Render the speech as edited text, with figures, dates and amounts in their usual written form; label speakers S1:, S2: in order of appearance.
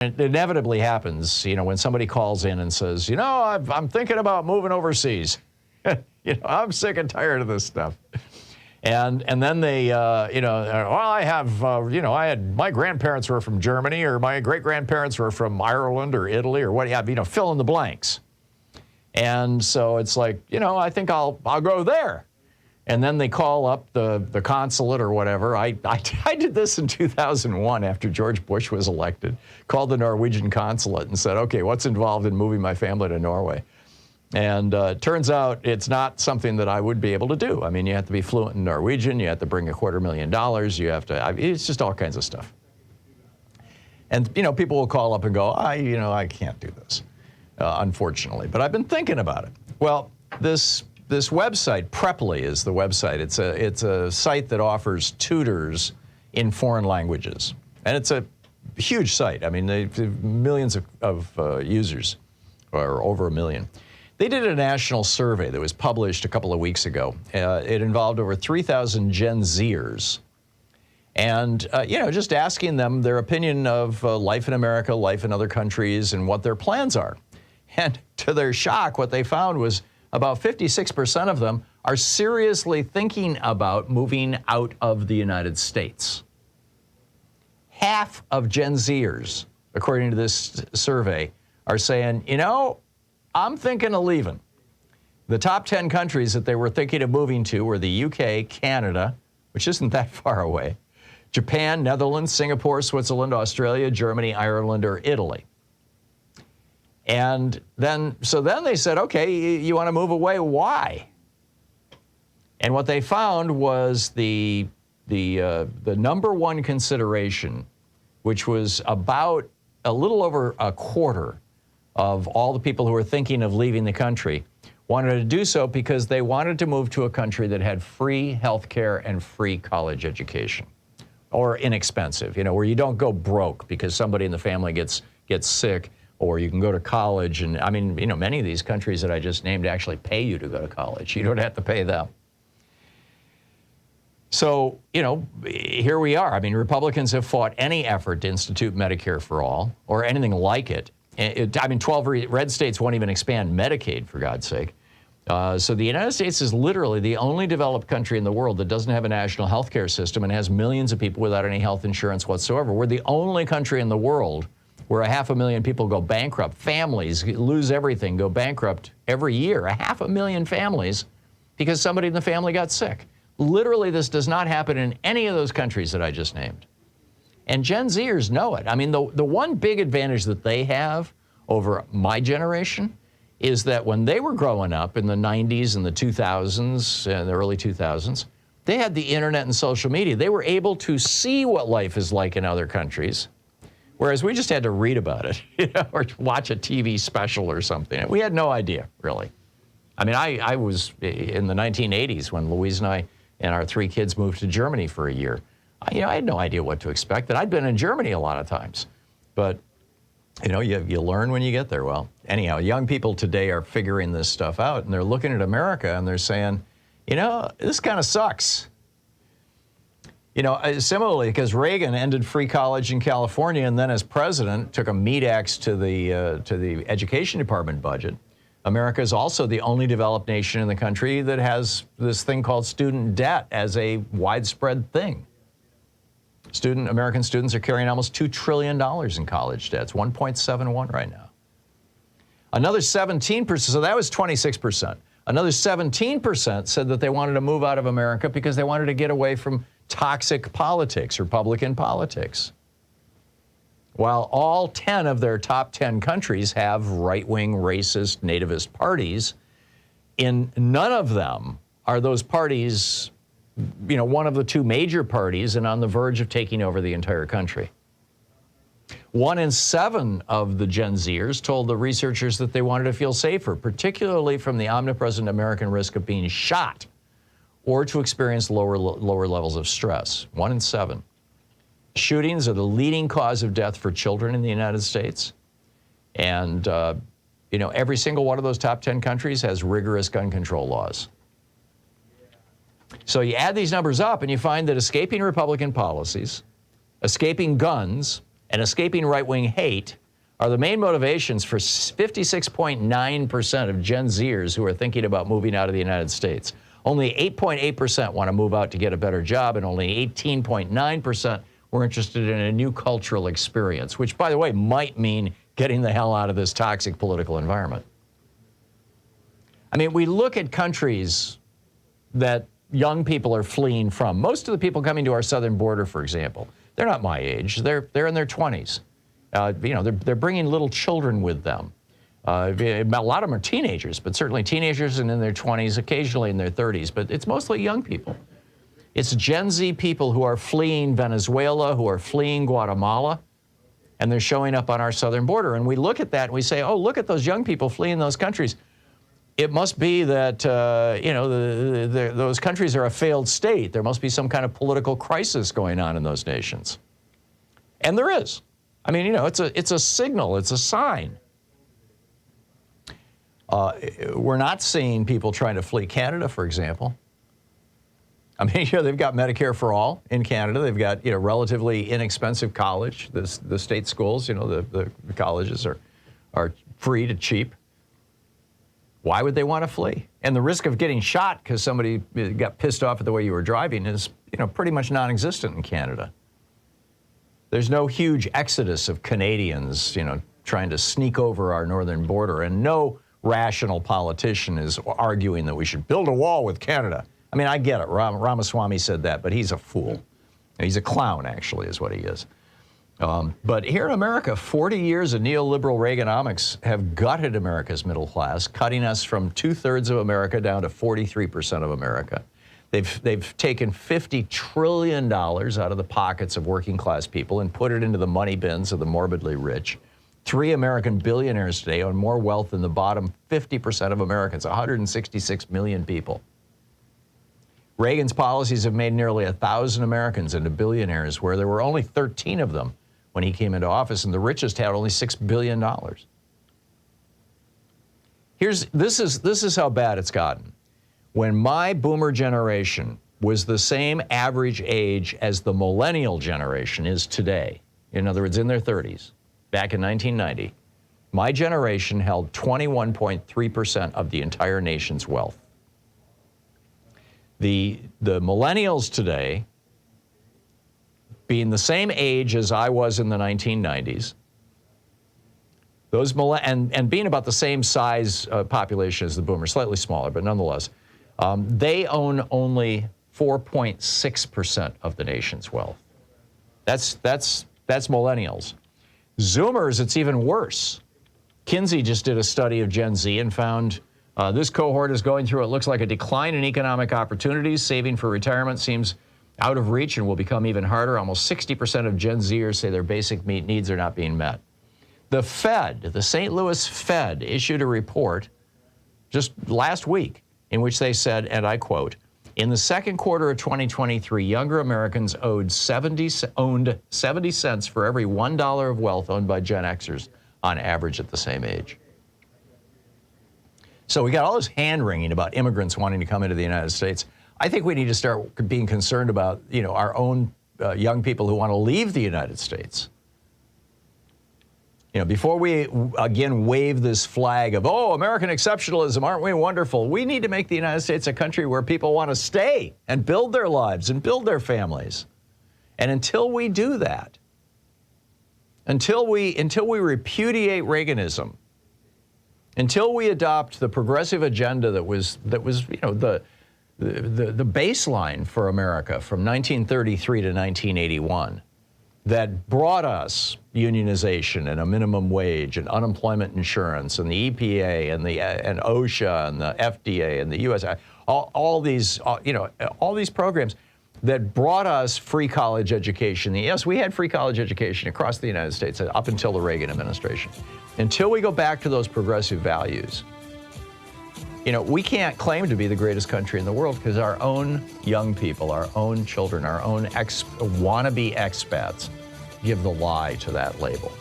S1: It inevitably happens, when somebody calls in and says, I'm thinking about moving overseas. I'm sick and tired of this stuff. And then they, I have, my grandparents were from Germany, or my great-grandparents were from Ireland or Italy or what have you, fill in the blanks. And so it's like, I think I'll go there. And then they call up the consulate or whatever. I did this in 2001 after George Bush was elected. Called the Norwegian consulate and said, okay, what's involved in moving my family to Norway? And it turns out it's not something that I would be able to do. I mean, you have to be fluent in Norwegian. You have to bring $250,000. You have to, it's just all kinds of stuff. And, people will call up and go, I can't do this, unfortunately. But I've been thinking about it. Well, this website, Preply is the website. It's a site that offers tutors in foreign languages. And it's a huge site. I mean, they've millions of users, or over 1 million. They did a national survey that was published a couple of weeks ago. It involved over 3,000 Gen Zers. And, just asking them their opinion of life in America, life in other countries, and what their plans are. And to their shock, what they found was about 56% of them are seriously thinking about moving out of the United States. Half of Gen Zers, according to this survey, are saying, I'm thinking of leaving. The top 10 countries that they were thinking of moving to were the UK, Canada, which isn't that far away, Japan, Netherlands, Singapore, Switzerland, Australia, Germany, Ireland, or Italy. And then they said, okay, you want to move away, why? And what they found was the number one consideration, which was about a little over a quarter of all the people who were thinking of leaving the country, wanted to do so because they wanted to move to a country that had free health care and free college education, or inexpensive, where you don't go broke because somebody in the family gets sick, or you can go to college. And I mean, many of these countries that I just named actually pay you to go to college. You don't have to pay them. So, here we are. I mean, Republicans have fought any effort to institute Medicare for all or anything like it. 12 red states won't even expand Medicaid, for God's sake. So the United States is literally the only developed country in the world that doesn't have a national health care system and has millions of people without any health insurance whatsoever. We're the only country in the world where 500,000 people go bankrupt. Families lose everything, go bankrupt every year. 500,000 families because somebody in the family got sick. Literally, this does not happen in any of those countries that I just named. And Gen Zers know it. I mean, the one big advantage that they have over my generation is that when they were growing up in the 90s and the 2000s and the early 2000s, they had the internet and social media. They were able to see what life is like in other countries, whereas we just had to read about it, or watch a TV special or something. We had no idea, really. I mean, I was in the 1980s when Louise and I and our 3 kids moved to Germany for a year. I had no idea what to expect. And I'd been in Germany a lot of times. But, you learn when you get there. Well, anyhow, young people today are figuring this stuff out, and they're looking at America, and they're saying, this kind of sucks. Similarly, because Reagan ended free college in California, and then as president took a meat axe to the education department budget. America is also the only developed nation in the country that has this thing called student debt as a widespread thing. American students are carrying almost $2 trillion in college debts, 1.71 right now. Another 17%, so that was 26%. Another 17% said that they wanted to move out of America because they wanted to get away from toxic politics, Republican politics. While all 10 of their top 10 countries have right-wing, racist, nativist parties, in none of them are those parties one of the 2 major parties and on the verge of taking over the entire country. 1 in 7 of the Gen Zers told the researchers that they wanted to feel safer, particularly from the omnipresent American risk of being shot or to experience lower levels of stress. 1 in 7. Shootings are the leading cause of death for children in the United States. And, every single one of those top 10 countries has rigorous gun control laws. So you add these numbers up and you find that escaping Republican policies, escaping guns, and escaping right-wing hate are the main motivations for 56.9% of Gen Zers who are thinking about moving out of the United States. Only 8.8% want to move out to get a better job, and only 18.9% were interested in a new cultural experience, which, by the way, might mean getting the hell out of this toxic political environment. I mean, we look at countries that young people are fleeing from. Most of the people coming to our southern border, for example, they're not my age. They're in their 20s. They're bringing little children with them. A lot of them are teenagers, but certainly teenagers and in their 20s, occasionally in their 30s. But it's mostly young people. It's Gen Z people who are fleeing Venezuela, who are fleeing Guatemala, and they're showing up on our southern border. And we look at that and we say, oh, look at those young people fleeing those countries. It must be that, those countries are a failed state. There must be some kind of political crisis going on in those nations. And there is. I mean, it's a signal. It's a sign. We're not seeing people trying to flee Canada, for example. I mean, they've got Medicare for all in Canada. They've got, relatively inexpensive college. The state schools, the colleges are free to cheap. Why would they want to flee? And the risk of getting shot because somebody got pissed off at the way you were driving is, pretty much non-existent in Canada. There's no huge exodus of Canadians, trying to sneak over our northern border, and no rational politician is arguing that we should build a wall with Canada. I mean, I get it. Ramaswamy said that, but he's a fool. He's a clown, actually, is what he is. But here in America, 40 years of neoliberal Reaganomics have gutted America's middle class, cutting us from 2/3 of America down to 43% of America. They've taken $50 trillion out of the pockets of working class people and put it into the money bins of the morbidly rich. 3 American billionaires today own more wealth than the bottom 50% of Americans, 166 million people. Reagan's policies have made nearly 1,000 Americans into billionaires, where there were only 13 of them when he came into office, and the richest had only $6 billion. This is how bad it's gotten. When my boomer generation was the same average age as the millennial generation is today, in other words, in their 30s, back in 1990, my generation held 21.3% of the entire nation's wealth. The millennials today, being the same age as I was in the 1990s, and being about the same size population as the boomers, slightly smaller, but nonetheless, they own only 4.6% of the nation's wealth. That's millennials. Zoomers, it's even worse. Kinsey just did a study of Gen Z and found this cohort is going through, it looks like, a decline in economic opportunities. Saving for retirement seems out of reach and will become even harder. Almost 60% of Gen Zers say their basic needs are not being met. The Fed, the St. Louis Fed, issued a report just last week in which they said, and I quote, in the second quarter of 2023, younger Americans owned 70 cents for every $1 of wealth owned by Gen Xers on average at the same age. So we got all this hand-wringing about immigrants wanting to come into the United States. I think we need to start being concerned about, our own young people who want to leave the United States. Before we again wave this flag of, oh, American exceptionalism, aren't we wonderful? We need to make the United States a country where people want to stay and build their lives and build their families. And until we do that, until we repudiate Reaganism, until we adopt the progressive agenda that was the baseline for America from 1933 to 1981, that brought us unionization and a minimum wage and unemployment insurance and the EPA and OSHA and the FDA and the USA, all these programs that brought us free college education. Yes, we had free college education across the United States up until the Reagan administration. Until we go back to those progressive values, we can't claim to be the greatest country in the world because our own young people, our own children, our own wannabe expats give the lie to that label.